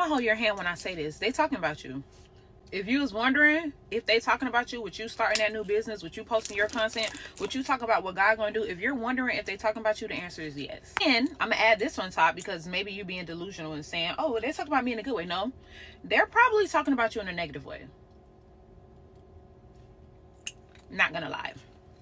gonna hold your hand when I say this. They talking about you. If you was wondering if they talking about you, with you starting that new business, with you posting your content, with you talking about what God gonna do, if you're wondering if they talking about you, the answer is yes. And I'm gonna add this on top, because maybe you being delusional and saying, oh, well, they talking about me in a good way. No, they're probably talking about you in a negative way. Not gonna lie.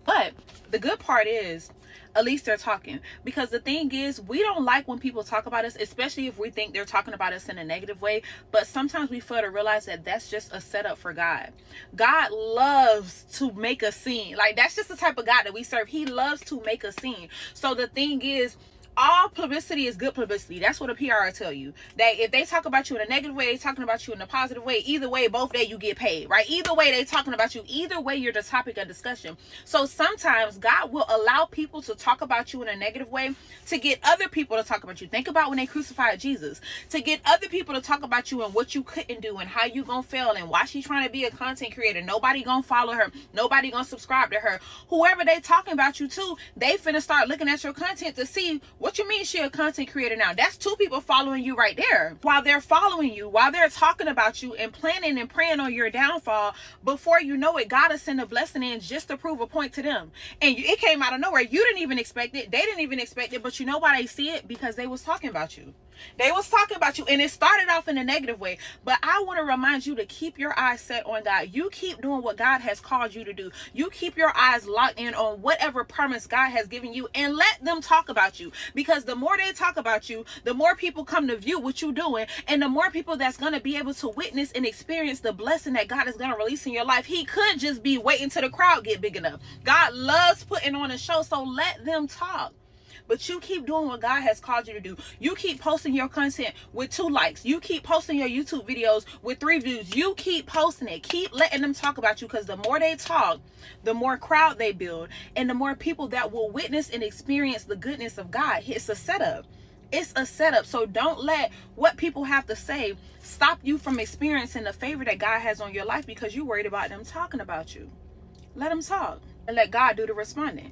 But the good part is, at least they're talking. Because the thing is, we don't like when people talk about us, especially if we think they're talking about us in a negative way. But sometimes we fail to realize that that's just a setup for God. God loves to make a scene. Like, that's just the type of God that we serve. He loves to make a scene. So the thing is, all publicity is good publicity. That's what a PR will tell you. That if they talk about you in a negative way, they talking about you in a positive way. Either way, both day you get paid, right? Either way, they talking about you. Either way, you're the topic of discussion. So sometimes God will allow people to talk about you in a negative way to get other people to talk about you. Think about when they crucified Jesus. To get other people to talk about you and what you couldn't do and how you gonna fail and why she's trying to be a content creator. Nobody gonna follow her. Nobody gonna subscribe to her. Whoever they talking about you to, they finna start looking at your content to see, what you mean she a content creator now? That's two people following you right there. While they're following you, while they're talking about you and planning and praying on your downfall, before you know it, God will send a blessing in just to prove a point to them. And it came out of nowhere. You didn't even expect it. They didn't even expect it. But you know why they see it? Because they was talking about you. They was talking about you, and it started off in a negative way. But I want to remind you to keep your eyes set on God. You keep doing what God has called you to do. You keep your eyes locked in on whatever promise God has given you, and let them talk about you. Because the more they talk about you, the more people come to view what you're doing, and the more people that's going to be able to witness and experience the blessing that God is going to release in your life. He could just be waiting till the crowd get big enough. God loves putting on a show, so let them talk. But you keep doing what God has called you to do. You keep posting your content with 2 likes. You keep posting your YouTube videos with 3 views. You keep posting it. Keep letting them talk about you, because the more they talk, the more crowd they build, and the more people that will witness and experience the goodness of God. It's a setup. It's a setup. So don't let what people have to say stop you from experiencing the favor that God has on your life because you're worried about them talking about you. Let them talk and let God do the responding.